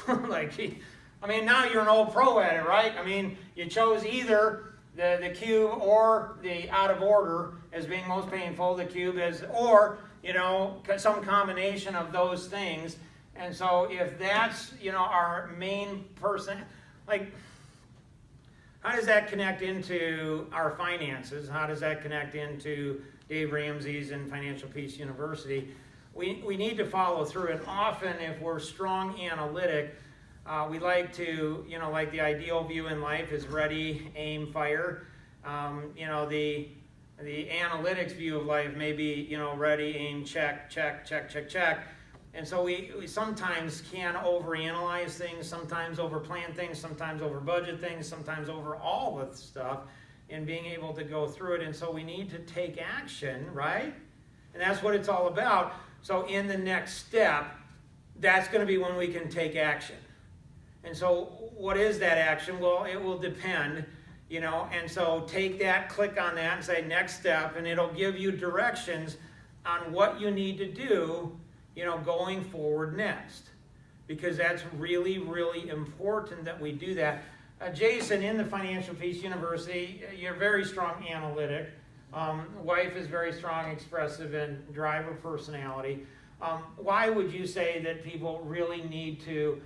Now you're an old pro at it, right? You chose either the cube or the out of order as being most painful, the cube or some combination of those things. And so if that's, our main person, how does that connect into our finances? How does that connect into Dave Ramsey's and Financial Peace University? We need to follow through, and often if we're strong analytic, we like to, like the ideal view in life is ready, aim, fire. The analytics view of life may be, ready, aim, check, check, check, check, check. And so we sometimes can overanalyze things, sometimes overplan things, sometimes overbudget things, sometimes over all the stuff in being able to go through it. And so we need to take action, right? And that's what it's all about. So in the next step, that's going to be when we can take action. And so what is that action? Well, it will depend, and so take that, click on that and say next step, and it'll give you directions on what you need to do, going forward next. Because that's really, really important that we do that. Jason, in the Financial Peace University, you're very strong analytic. Wife is very strong, expressive, and driver personality. Why would you say that people really need to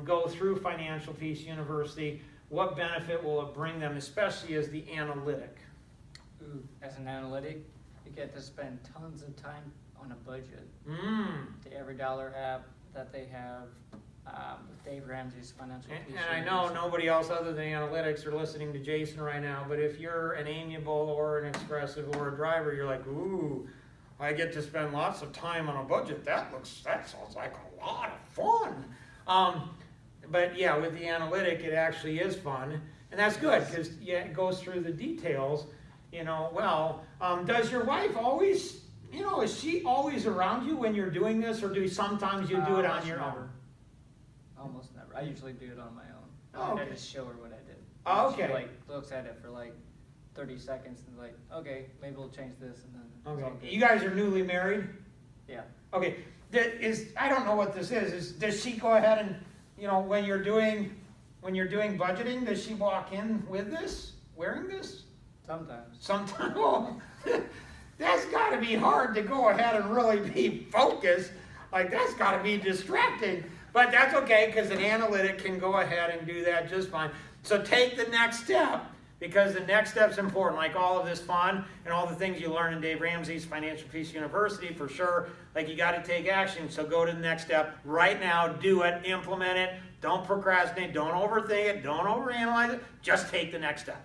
go through Financial Peace University? What benefit will it bring them, especially as the analytic? As an analytic, you get to spend tons of time on a budget. The Every Dollar app that they have, with Dave Ramsey's Financial Peace University. And I know nobody else other than analytics are listening to Jason right now, but if you're an amiable or an expressive or a driver, you're like, ooh, I get to spend lots of time on a budget. That sounds like a lot of fun. But yeah, with the analytic, it actually is fun. And that's good because it goes through the details, does your wife always, is she always around you when you're doing this, or do sometimes you do it on your own? Almost never. I usually do it on my own. Oh, okay. I just show her what I did. Oh, okay. She looks at it for 30 seconds and okay, maybe we'll change this and then. Okay. You guys are newly married? Yeah. Okay. I don't know what this is. Does she go ahead and, when you're doing budgeting, does she walk in with this, wearing this? Sometimes. Well, that's got to be hard to go ahead and really be focused. That's got to be distracting. But that's okay, because an analytic can go ahead and do that just fine. So take the next step, because the next step's important. Like all of this fun and all the things you learn in Dave Ramsey's Financial Peace University, for sure, you got to take action. So go to the next step right now, do it, implement it. Don't procrastinate, don't overthink it, don't overanalyze it. Just take the next step.